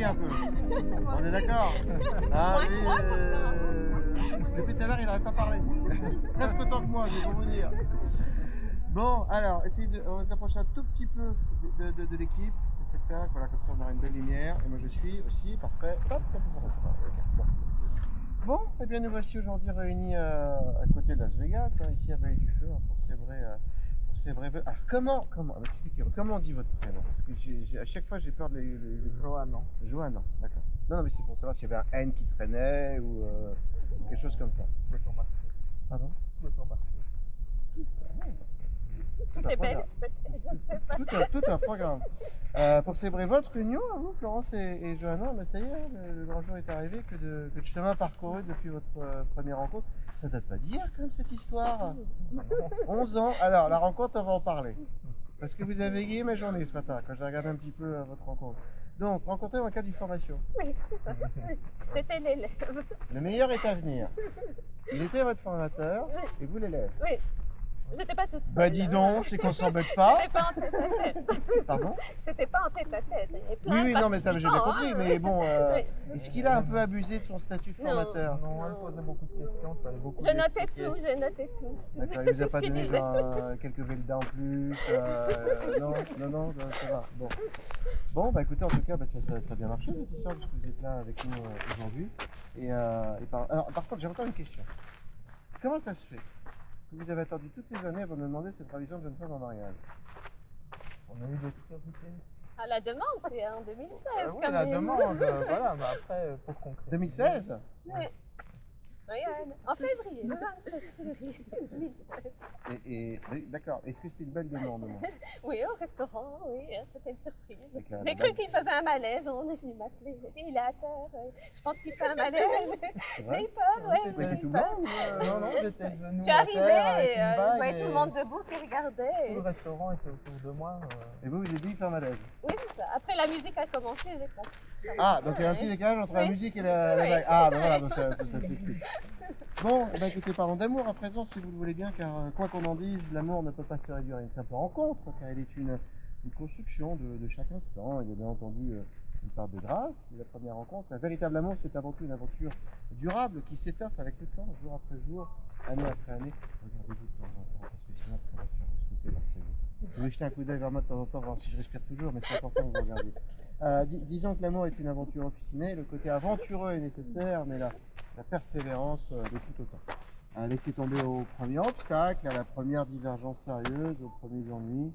un peu. On est d'accord? Ah, Moins que moi, depuis tout à l'heure, il n'arrête pas de parler. Presque autant que moi, je vais pour vous dire. Bon, alors, on va s'approcher un tout petit peu de l'équipe. Voilà, comme ça on aura une belle lumière. Et moi je suis aussi, parfait. Hop, hop, hop, hop, hop. Bon, eh bien nous voici aujourd'hui réunis à côté de Las Vegas, hein, ici à Vallée du Feu, hein, pour célébrer. Alors expliquez-moi, comment on dit votre prénom? Parce que à chaque fois j'ai peur de les... Johannan. Johannan, d'accord. Non, mais c'est pour savoir s'il y avait un N qui traînait ou quelque chose comme ça. Pardon? C'est belge peut-être, je ne sais pas. Tout un programme. Pour célébrer votre réunion, vous, Florence et Johanna, ben ça y est, le grand jour est arrivé, que de chemin parcouru depuis votre première rencontre. Ça date pas d'hier quand même cette histoire. 11 ans. Alors la rencontre, on va en parler. Parce que vous avez égayé ma journée ce matin quand j'ai regardé un petit peu votre rencontre. Donc, rencontré dans le cadre d'une formation. Oui, c'est ça. C'était l'élève. Le meilleur est à venir. Il était votre formateur et vous l'élève. Oui. J'étais pas toute seule. Bah dis donc, c'est qu'on s'embête pas. C'était pas en tête à tête. Pardon? C'était pas en tête à tête. Il y avait plein Oui, de non, mais ça j'ai bien participants, compris. hein. Mais bon, Oui. est-ce qu'il a un peu abusé de son statut de formateur? Non, elle posait beaucoup de questions, fallait beaucoup Je notais l'expliquer. tout, je notais tout. D'accord, il vous a Tout pas ce qu'il donné disait. genre quelques Velda en plus non, ça va. Bon, bah écoutez, en tout cas, bah, ça a bien marché cette histoire parce que vous êtes là avec nous aujourd'hui. Alors, par contre, j'ai encore une question. Comment ça se fait que vous avez attendu toutes ces années avant de demander cette tradition de jeune femme en mariage? On a eu des priorités. Ah, la demande, c'est en 2016 Oui, quand la même. demande, voilà, mais après, pour concrétiser. 2016? Oui. Regarde, en février, le 27 février 2016. Oui, d'accord. Est-ce que c'était une belle demande? Oui, au restaurant, oui, c'était une surprise. Avec la- J'ai cru qu'il faisait un malaise, on est venu m'appeler. Il est à terre, je pense qu'il fait un malaise. C'est J'ai vrai? eu peur, oui. Vous étiez tout peur. Non, non, j'étais le genou Je suis à arrivée terre avec et une je bague voyais et tout le monde debout qui regardait. tout le restaurant était autour de moi. Et vous avez dit faire malaise? Oui, c'est ça. Après la musique a commencé, j'ai compris. Ah, donc il y a un petit décalage entre la Oui. musique et la Oui. vague. Ah, ben voilà, donc ça s'explique. Bon, eh ben écoutez, parlons d'amour à présent, si vous le voulez bien, car quoi qu'on en dise, l'amour ne peut pas se réduire à une simple rencontre, car il est une construction de chaque instant. Il y a bien entendu une part de grâce, et la première rencontre. Un véritable amour, c'est avant tout une aventure durable qui s'étoffe avec le temps, jour après jour, année après année. Regardez-vous de temps en temps, parce que sinon, on va se faire scruter par ces mots. Vous pouvez jeter un coup d'œil vers moi de temps en temps, voir si je respire toujours, mais c'est important que vous regardiez. Disons que l'amour est une aventure obstinée, le côté aventureux est nécessaire, mais la persévérance de tout autant. Laissez tomber au premier obstacle, à la première divergence sérieuse, aux premiers ennuis.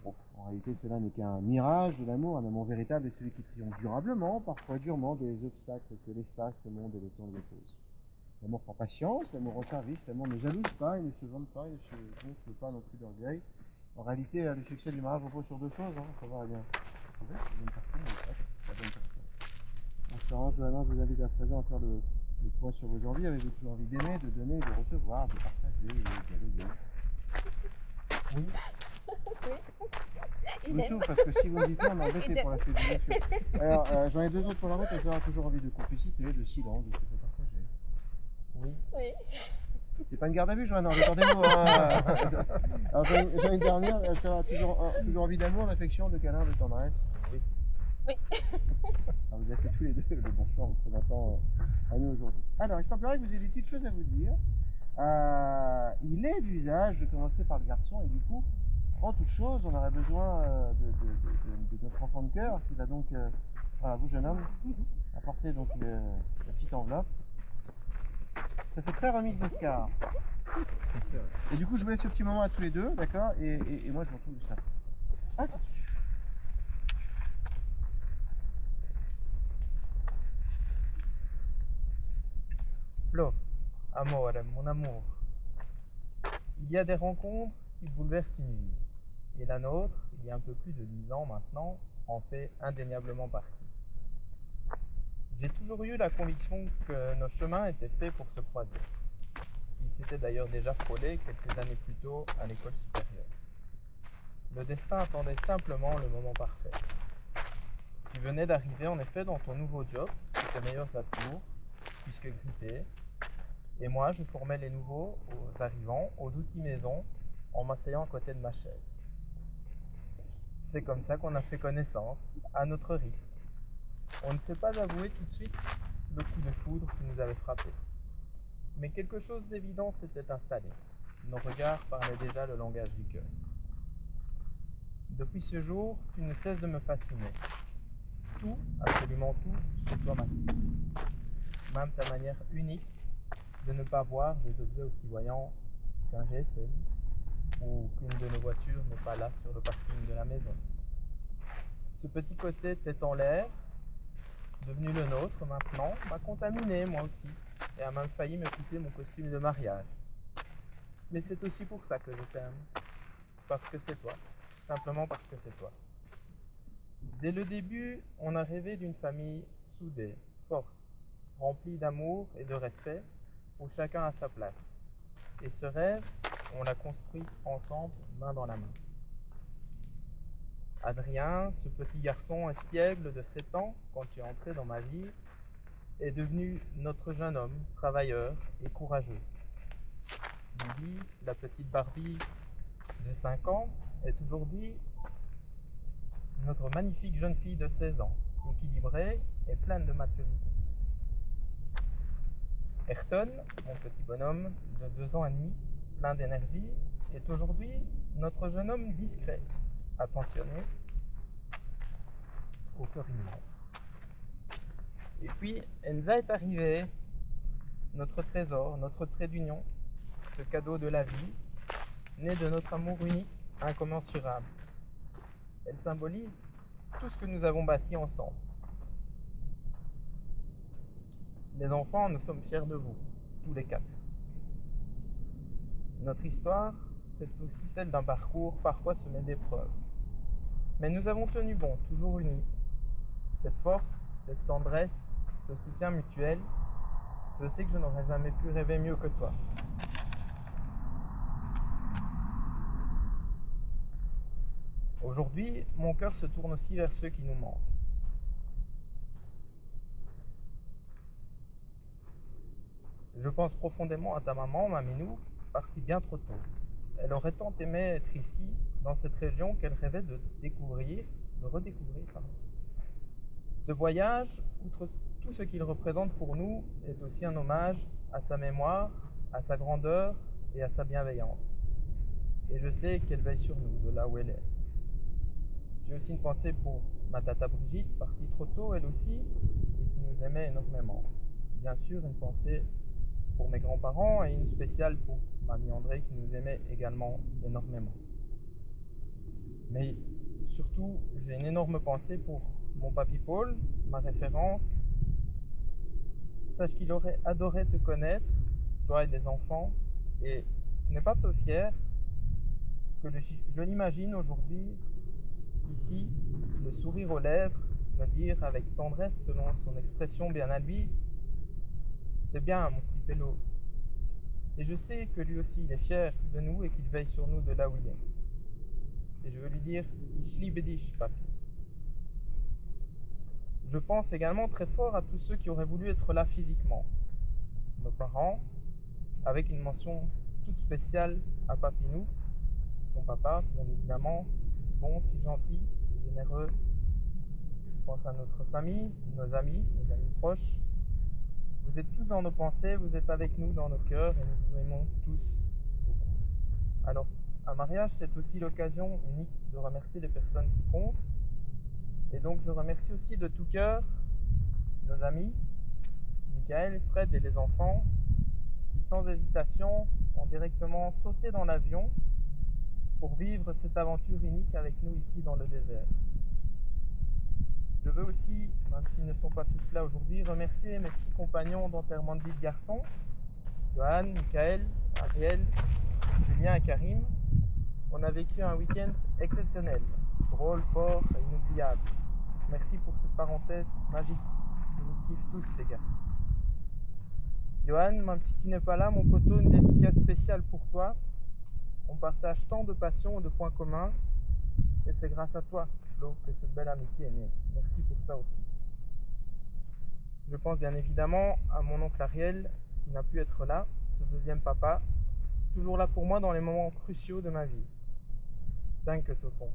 Bon, en réalité, cela n'est qu'un mirage de l'amour. Un amour véritable est celui qui triomphe durablement, parfois durement, des obstacles que l'espace, le monde et le temps lui opposent. L'amour prend patience, l'amour rend service, l'amour ne jalouse pas, il ne se vante pas, il ne se gonfle pas non plus d'orgueil. En réalité, le succès du mariage repose sur deux choses. Il faut voir bien. Vous trouvez la bonne personne, la bonne personne. En espérant, Johanna, je vous invite à présent à faire le point sur vos envies. Avez-vous toujours envie d'aimer, de donner, de recevoir, de partager, de dialoguer? Oui. Je me souffle parce que si vous me dites non, m'embêtez pour la suite, bien sûr. Alors, j'en ai deux autres sur la route et j'aurai toujours envie de complicité, de silence, de ce que partager. Oui. Oui. C'est pas une garde à vue, Johanna, détendez-vous. Alors, j'en ai une dernière, ça va toujours envie d'amour, d'affection, de câlin, de tendresse. Oui. Oui. Alors, vous avez fait tous les deux le bon choix en vous présentant à nous aujourd'hui. Alors, il semblerait que vous ayez des petites choses à vous dire. Il est d'usage de commencer par le garçon et du coup, en toute chose, on aurait besoin de notre enfant de cœur qui va donc, voilà, vous jeune homme, apporter donc la petite enveloppe. Ça fait très remise d'Oscar. Et du coup, je vous laisse ce petit moment à tous les deux, d'accord, et moi je vous retrouve juste après. Ah. Flo, amore, mon amour. Il y a des rencontres qui bouleversent une vie. Et la nôtre, il y a un peu plus de 10 ans maintenant, en fait indéniablement partie. J'ai toujours eu la conviction que nos chemins étaient faits pour se croiser. Ils s'étaient d'ailleurs déjà frôlés quelques années plus tôt à l'école supérieure. Le destin attendait simplement le moment parfait. Tu venais d'arriver en effet dans ton nouveau job, sous tes meilleurs atours, puisque grippé, et moi je formais les nouveaux aux arrivants aux outils maison en m'asseyant à côté de ma chaise. C'est comme ça qu'on a fait connaissance, à notre rythme. On ne s'est pas avoué tout de suite le coup de foudre qui nous avait frappé. Mais quelque chose d'évident s'était installé. Nos regards parlaient déjà le langage du cœur. Depuis ce jour, tu ne cesses de me fasciner. Tout, absolument tout, chez toi m'attire. Même ta manière unique de ne pas voir des objets aussi voyants qu'un GSM ou qu'une de nos voitures n'est pas là sur le parking de la maison. Ce petit côté tête en l'air, devenu le nôtre maintenant, m'a contaminé moi aussi et a même failli me coûter mon costume de mariage. Mais c'est aussi pour ça que je t'aime, parce que c'est toi, tout simplement parce que c'est toi. Dès le début, on a rêvé d'une famille soudée, forte, remplie d'amour et de respect, où chacun a sa place. Et ce rêve, on l'a construit ensemble, main dans la main. Adrien, ce petit garçon espiègle de 7 ans, quand tu es entré dans ma vie, est devenu notre jeune homme, travailleur et courageux. Lily, la petite Barbie de 5 ans, est aujourd'hui notre magnifique jeune fille de 16 ans, équilibrée et pleine de maturité. Ayrton, mon petit bonhomme de 2 ans et demi, plein d'énergie, est aujourd'hui notre jeune homme discret, attentionné, au cœur immense. Et puis, Elsa est arrivée, notre trésor, notre trait d'union, ce cadeau de la vie, né de notre amour unique, incommensurable. Elle symbolise tout ce que nous avons bâti ensemble. Les enfants, nous sommes fiers de vous, tous les 4. Notre histoire, c'est aussi celle d'un parcours parfois semé d'épreuves. Mais nous avons tenu bon, toujours unis. Cette force, cette tendresse, ce soutien mutuel, je sais que je n'aurais jamais pu rêver mieux que toi. Aujourd'hui, mon cœur se tourne aussi vers ceux qui nous manquent. Je pense profondément à ta maman, Maminou, partie bien trop tôt. Elle aurait tant aimé être ici, dans cette région qu'elle rêvait de redécouvrir. Ce voyage, outre tout ce qu'il représente pour nous, est aussi un hommage à sa mémoire, à sa grandeur et à sa bienveillance. Et je sais qu'elle veille sur nous, de là où elle est. J'ai aussi une pensée pour ma tata Brigitte, partie trop tôt elle aussi, et qui nous aimait énormément. Bien sûr, une pensée pour mes grands-parents et une spéciale pour mamie André qui nous aimait également énormément. Mais surtout, j'ai une énorme pensée pour mon papy Paul, ma référence. Sache qu'il aurait adoré te connaître, toi et les enfants, et ce n'est pas peu fier que je l'imagine aujourd'hui, ici, le sourire aux lèvres, me dire avec tendresse, selon son expression bien à lui, c'est bien mon petit pélo. Et je sais que lui aussi il est fier de nous et qu'il veille sur nous de là où il est. Et je veux lui dire, ich liebe dich, papi. Je pense également très fort à tous ceux qui auraient voulu être là physiquement. Nos parents, avec une mention toute spéciale à Papinou, ton papa, bien évidemment, si bon, si gentil, si généreux. Je pense à notre famille, nos amis proches. Vous êtes tous dans nos pensées, vous êtes avec nous dans nos cœurs et nous vous aimons tous beaucoup. Alors, un mariage, c'est aussi l'occasion unique de remercier les personnes qui comptent. Et donc, je remercie aussi de tout cœur nos amis, Michael, Fred et les enfants, qui sans hésitation ont directement sauté dans l'avion pour vivre cette aventure unique avec nous ici dans le désert. Je veux aussi, même s'ils ne sont pas tous là aujourd'hui, remercier mes 6 compagnons d'enterrement de vie de garçon, Johan, Michael, Ariel, Julien et Karim. On a vécu un week-end exceptionnel, drôle, fort et inoubliable. Merci pour cette parenthèse magique. Je vous kiffe tous les gars. Johan, même si tu n'es pas là, mon poteau, une dédicace spéciale pour toi. On partage tant de passions et de points communs. Et c'est grâce à toi, Flo, que cette belle amitié est née. Merci pour ça aussi. Je pense bien évidemment à mon oncle Ariel, qui n'a pu être là, ce deuxième papa, toujours là pour moi dans les moments cruciaux de ma vie. Dingue que tonton.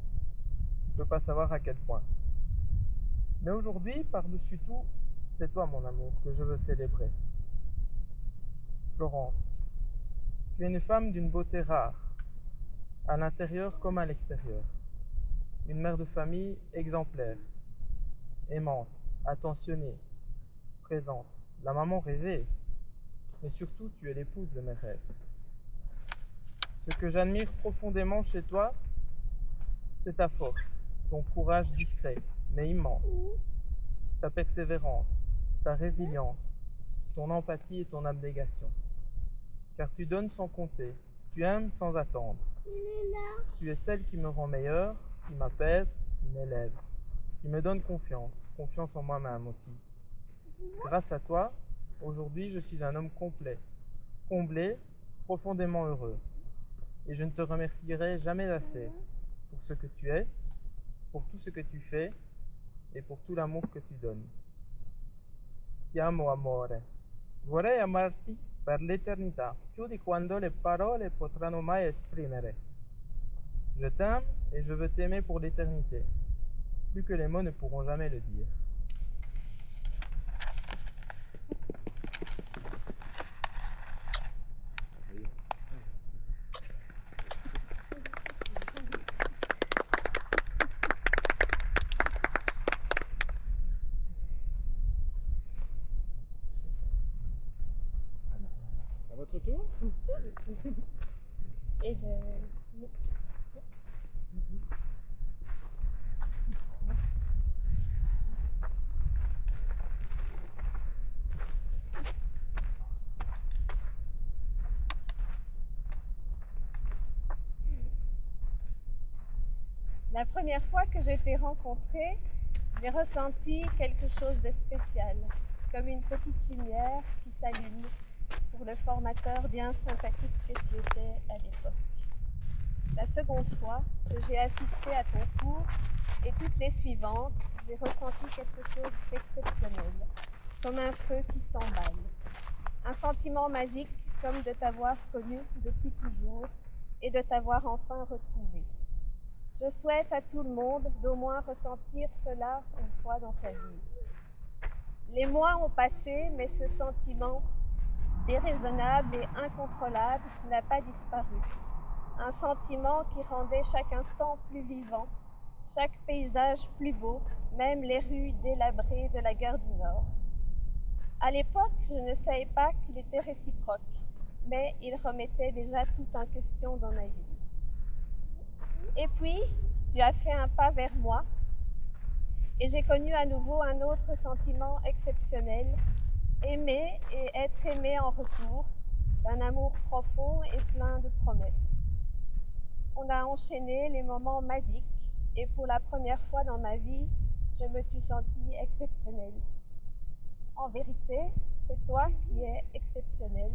Tu ne peux pas savoir à quel point. Mais aujourd'hui, par-dessus tout, c'est toi, mon amour, que je veux célébrer. Florence, tu es une femme d'une beauté rare, à l'intérieur comme à l'extérieur. Une mère de famille exemplaire, aimante, attentionnée, présente, la maman rêvée, mais surtout tu es l'épouse de mes rêves. Ce que j'admire profondément chez toi, c'est ta force, ton courage discret, mais immense, ta persévérance, ta résilience, ton empathie et ton abnégation. Car tu donnes sans compter, tu aimes sans attendre. Tu es celle qui me rend meilleur, qui m'apaise, qui m'élève, qui me donne confiance, confiance en moi-même aussi. Grâce à toi, aujourd'hui je suis un homme complet, comblé, profondément heureux. Et je ne te remercierai jamais assez pour ce que tu es, pour tout ce que tu fais et pour tout l'amour que tu donnes. Ti amo, amore. Vorrei amarti per l'eternità, più di quando le parole potranno mai esprimere. Je t'aime et je veux t'aimer pour l'éternité, plus que les mots ne pourront jamais le dire. À votre tour. Et de... La première fois que je t'ai rencontré, j'ai ressenti quelque chose de spécial, comme une petite lumière qui s'allume pour le formateur bien sympathique que tu étais à l'époque. La seconde fois que j'ai assisté à ton cours et toutes les suivantes, j'ai ressenti quelque chose d'exceptionnel, comme un feu qui s'emballe. Un sentiment magique comme de t'avoir connu depuis toujours et de t'avoir enfin retrouvé. Je souhaite à tout le monde d'au moins ressentir cela une fois dans sa vie. Les mois ont passé, mais ce sentiment déraisonnable et incontrôlable n'a pas disparu. Un sentiment qui rendait chaque instant plus vivant, chaque paysage plus beau, même les rues délabrées de la gare du Nord. À l'époque, je ne savais pas qu'il était réciproque, mais il remettait déjà tout en question dans ma vie. Et puis, tu as fait un pas vers moi et j'ai connu à nouveau un autre sentiment exceptionnel, aimer et être aimé en retour, d'un amour profond et plein de promesses. On a enchaîné les moments magiques et pour la première fois dans ma vie, je me suis sentie exceptionnelle. En vérité, c'est toi qui es exceptionnel,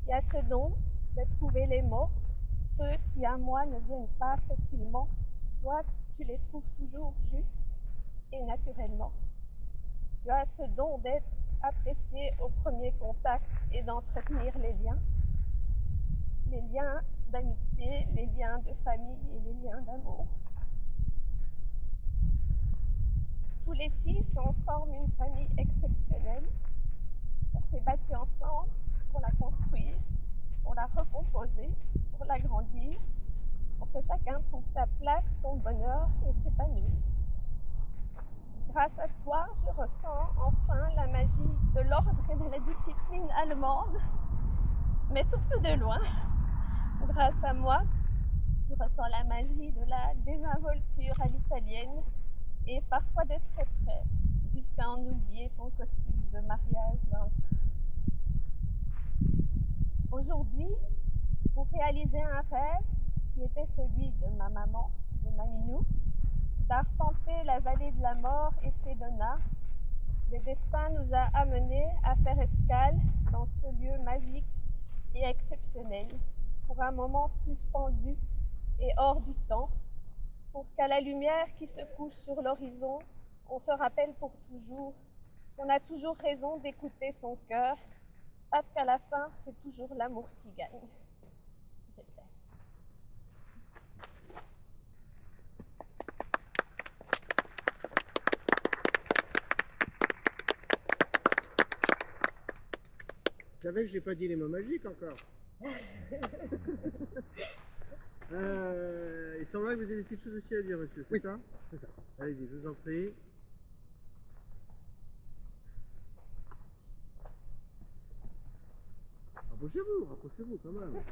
qui as ce don de trouver les mots, ceux qui à moi ne viennent pas facilement. Toi, tu les trouves toujours justes et naturellement. Tu as ce don d'être apprécié au premier contact et d'entretenir les liens d'amitié, les liens de famille et les liens d'amour. Tous les six, on forme une famille exceptionnelle. On s'est battus ensemble pour la construire, pour la recomposer, pour l'agrandir, pour que chacun trouve sa place, son bonheur et s'épanouisse. Grâce à toi, je ressens enfin la magie de l'ordre et de la discipline allemande, mais surtout de loin. Grâce à moi, je ressens la magie de la désinvolture à l'italienne et parfois de très près, jusqu'à en oublier ton costume de mariage dans le train. Aujourd'hui, pour réaliser un rêve qui était celui de ma maman, de Maminou, d'arpenter la vallée de la mort et Sedona, le destin nous a amenés à faire escale dans ce lieu magique et exceptionnel, pour un moment suspendu et hors du temps, pour qu'à la lumière qui se couche sur l'horizon, on se rappelle pour toujours qu'on a toujours raison d'écouter son cœur, parce qu'à la fin, c'est toujours l'amour qui gagne. Je t'aime. Vous savez que j'ai pas dit les mots magiques encore. Il semblerait que vous ayez des petites choses aussi à dire, monsieur, c'est ça? C'est ça. Allez-y, je vous en prie. Rapprochez-vous quand même.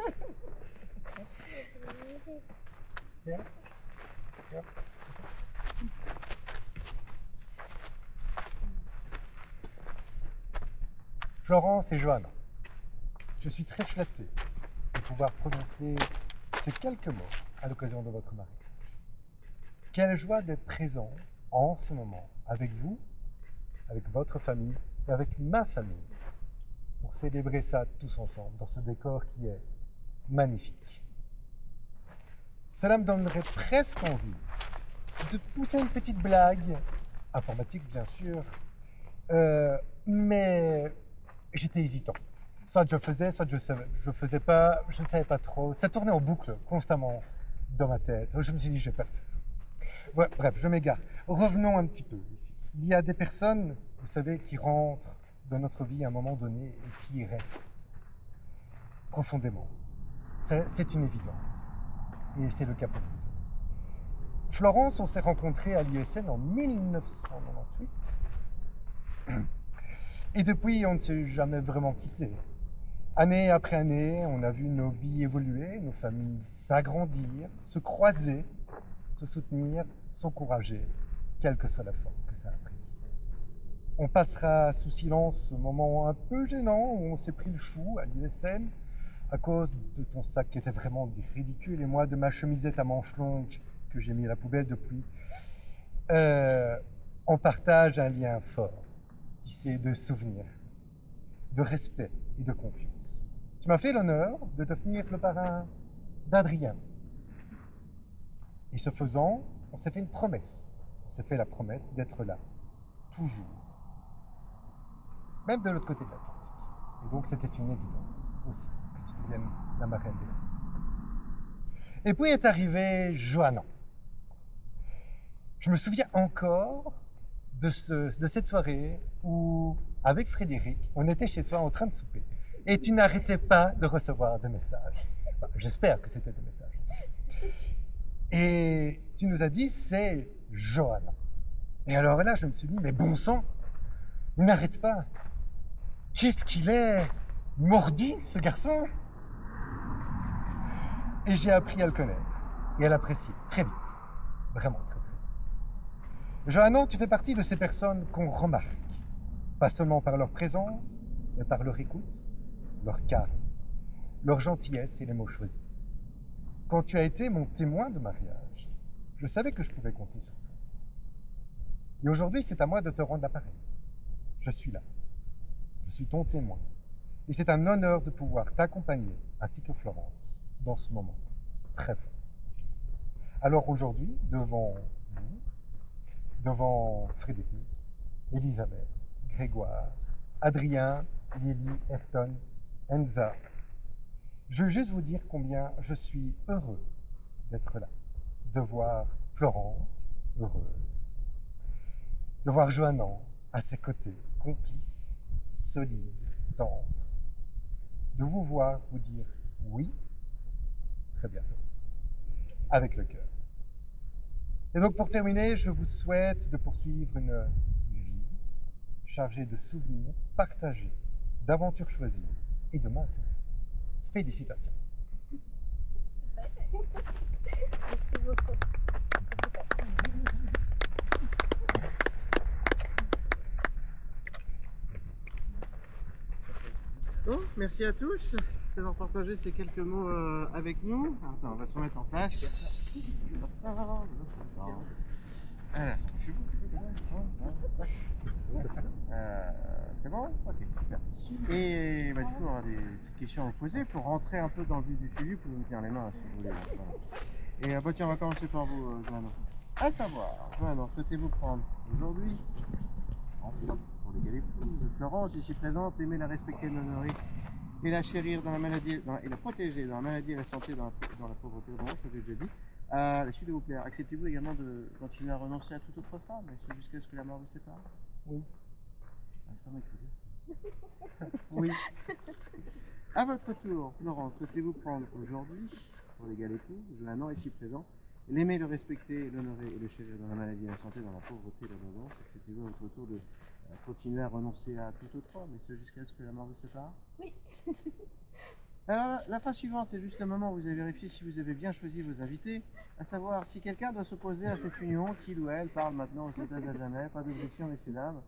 Florence et Johanna, je suis très flatté de pouvoir prononcer ces quelques mots à l'occasion de votre mariage. Quelle joie d'être présent en ce moment avec vous, avec votre famille et avec ma famille pour célébrer ça tous ensemble dans ce décor qui est magnifique. Cela me donnerait presque envie de pousser une petite blague, informatique bien sûr, mais j'étais hésitant. Soit je faisais, soit je faisais pas, je ne savais pas trop. Ça tournait en boucle constamment dans ma tête. Je me suis dit, je vais pas le faire. Ouais, bref, je m'égare. Revenons un petit peu ici. Il y a des personnes, vous savez, qui rentrent dans notre vie à un moment donné et qui y restent profondément. C'est une évidence. Et c'est le cas pour vous. Florence, on s'est rencontrés à l'ISN en 1998. Et depuis, on ne s'est jamais vraiment quittés. Année après année, on a vu nos vies évoluer, nos familles s'agrandir, se croiser, se soutenir, s'encourager, quelle que soit la forme que ça a pris. On passera sous silence ce moment un peu gênant où on s'est pris le chou à l'ISN à cause de ton sac qui était vraiment ridicule et moi de ma chemisette à manches longues que j'ai mis à la poubelle depuis. On partage un lien fort, tissé de souvenirs, de respect et de confiance. Tu m'as fait l'honneur de devenir le parrain d'Adrien. Et ce faisant, on s'est fait une promesse. On s'est fait la promesse d'être là, toujours. Même de l'autre côté de l'Atlantique. Et donc c'était une évidence aussi que tu deviennes la marraine de la fête. Et puis est arrivée Johanna. Je me souviens encore de cette soirée où, avec Frédéric, on était chez toi en train de souper. Et tu n'arrêtais pas de recevoir des messages. Enfin, j'espère que c'était des messages. Et tu nous as dit, c'est Johanna. Et alors là, je me suis dit, mais bon sang, il n'arrête pas. Qu'est-ce qu'il est mordu, ce garçon? Et j'ai appris à le connaître et à l'apprécier très vite. Vraiment très très vite. Johanna, tu fais partie de ces personnes qu'on remarque. Pas seulement par leur présence, mais par leur écoute, leur calme, leur gentillesse et les mots choisis. Quand tu as été mon témoin de mariage, je savais que je pouvais compter sur toi. Et aujourd'hui, c'est à moi de te rendre l'appareil. Je suis là. Je suis ton témoin. Et c'est un honneur de pouvoir t'accompagner, ainsi que Florence, dans ce moment très fort. Alors aujourd'hui, devant vous, devant Frédéric, Elisabeth, Grégoire, Adrien, Lily, Ayrton, Enza, je veux juste vous dire combien je suis heureux d'être là, de voir Florence heureuse, de voir Johanna à ses côtés, complice, solide, tendre, de vous voir vous dire oui, très bientôt, avec le cœur. Et donc pour terminer, je vous souhaite de poursuivre une vie chargée de souvenirs partagés, d'aventures choisies et de mains serrées. Félicitations. Merci beaucoup. Bon, merci à tous d'avoir partagé ces quelques mots avec nous. Attends, on va se remettre en place. Alors, je suis c'est bon? Ok, super. Et bah, du coup, on aura des questions à vous poser pour rentrer un peu dans le vif du sujet. Vous pouvez vous tenir les mains si vous voulez. Voilà. Et bah, tiens, on va commencer par vous, Johanna. À savoir, Johanna, souhaitez-vous prendre aujourd'hui, en flot, pour les épouse de Florence, ici présente, aimer la respecter, l'honorer et la chérir dans la maladie, et la protéger dans la maladie et la santé, dans la pauvreté, bon, je l'ai déjà dit. La suite de vous plaire. Acceptez-vous également de continuer à renoncer à toute autre femme, jusqu'à ce que la mort vous sépare? Oui. Ah, c'est pas moi qui vous dis. Oui. À votre tour, Florence, souhaitez-vous prendre aujourd'hui, pour l'égal époux, Johannan ici présent, l'aimer, le respecter, l'honorer et le chérir dans la maladie et la santé, dans la pauvreté et l'abondance? Acceptez-vous à votre tour de continuer à renoncer à tout autre, mais ce jusqu'à ce que la mort vous sépare? Oui. Alors, la phase suivante, c'est juste le moment où vous allez vérifier si vous avez bien choisi vos invités, à savoir si quelqu'un doit s'opposer à cette union, qu'il ou elle parle maintenant au sautage à jamais, pas d'objection, messieurs, dames.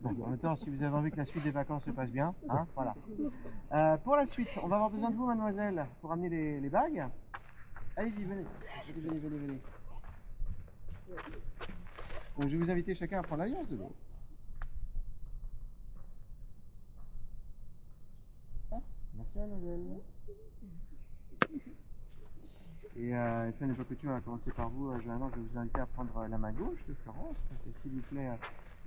Bon, en même temps, si vous avez envie que la suite des vacances se passe bien, hein, voilà. Pour la suite, on va avoir besoin de vous, mademoiselle, pour amener les bagues. Allez-y, venez. Venez. Donc, je vais vous inviter chacun à prendre l'alliance de l'autre. Merci, mademoiselle. Et une fois n'est pas coutume, on va commencer par vous, Johannan. Je vais vous inviter à prendre la main gauche de Florence. S'il vous plaît,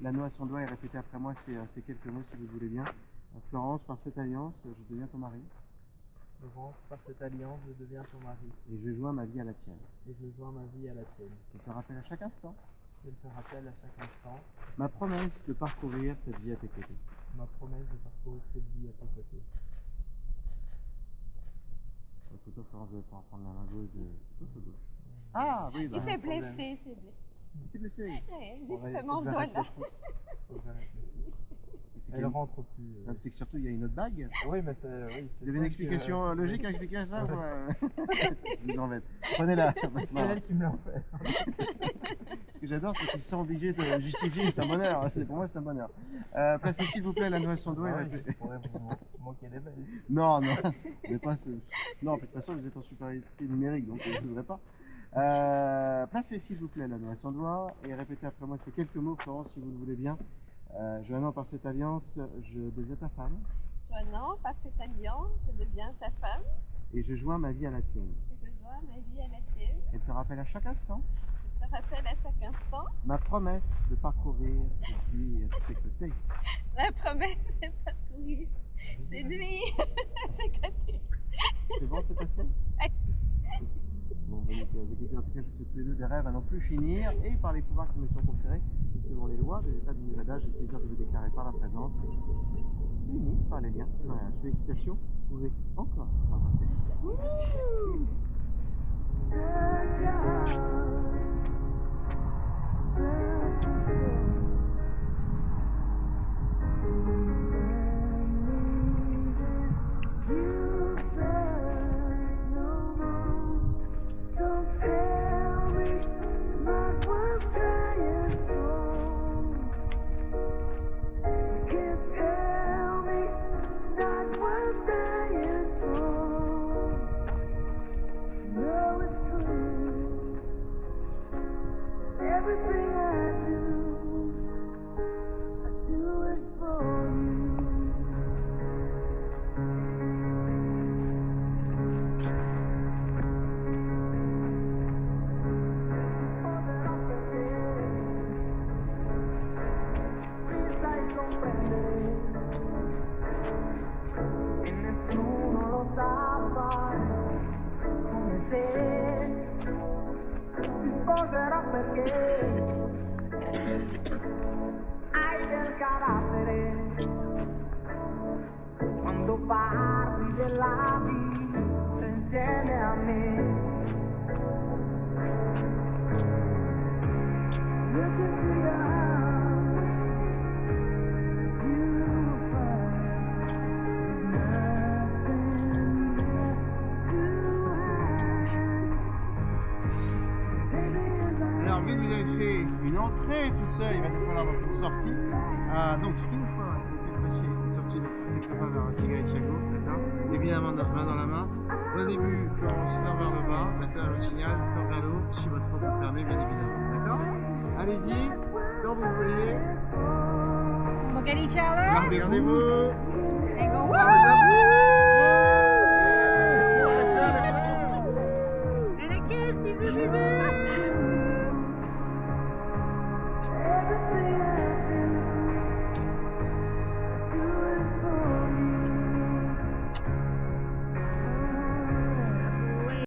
l'anneau à son doigt et répétez après moi ces quelques mots si vous voulez bien. Florence, par cette alliance, je deviens ton mari. Florence, par cette alliance, je deviens ton mari. Et je joins ma vie à la tienne. Et je joins ma vie à la tienne. Je te rappelle à chaque instant. Je te rappelle à chaque instant. Ma promesse de parcourir cette vie à tes côtés. Ma promesse de parcourir cette vie à tes côtés. Votre tour, Florence, vous allez pouvoir prendre la main gauche de votre gauche. Ah oui, bah. Il s'est blessé, Il s'est blessé. Ouais, justement, ce doigt-là. Elle rentre plus. C'est que surtout il y a une autre bague. Oui, mais c'est. Oui, vous avez une explication logique à expliquer à ça? Je vous embête. Prenez-la. C'est elle qui me l'a fait. Ce que j'adore, c'est qu'ils sont obligés de justifier. C'est un bonheur. Pour moi, c'est un bonheur. Placez s'il vous plaît l'anneau à son doigt. Je pourrais vous moquer des belles. Non. Mais pas, non, de toute façon, vous êtes en supériorité numérique, donc je ne voudrais pas. Placez s'il vous plaît l'anneau à son doigt et répétez après moi ces quelques mots, Florence, si vous le voulez bien. Johannan, par cette alliance, je deviens ta femme. Johannan, par cette alliance, je deviens ta femme. Et je joins ma vie à la tienne. Et je joins ma vie à la tienne. Elle te rappelle à chaque instant. Je te rappelle à chaque instant. Ma promesse de parcourir cette vie à tes côtés. La promesse de parcourir cette vie à tes côtés. C'est bon, c'est passé? Bon, écoutez, en tout cas, je fais tous les deux des rêves à n'en plus finir, et par les pouvoirs qui me sont conférés, et selon les lois de l'état du Nevada, j'ai le plaisir de vous déclarer par la présence, unis par les liens du mariage. Félicitations, vous pouvez encore vous embrasser. E nessuno lo sa fare come te. Ti sposerò perché hai del carattere. Quando parli della vita insieme a me. Look into your eyes, you will find there's nothing left to hide. Alors, vu que vous avez fait une entrée tout seul, il va nous falloir donc une sortie. Donc, ce qu'il nous faut, c'est une sortie de quelque part vers Sigarichago, d'accord? Évidemment, main dans la main. Au début, Florence, fleur vers le bas, maintenant le signal, fleur vers le haut, si votre robe vous permet, bien évidemment, d'accord? Allez-y, quand vous voulez. Look at each other. Regardez-vous. And go, woo! And a kiss, bisous, bisous.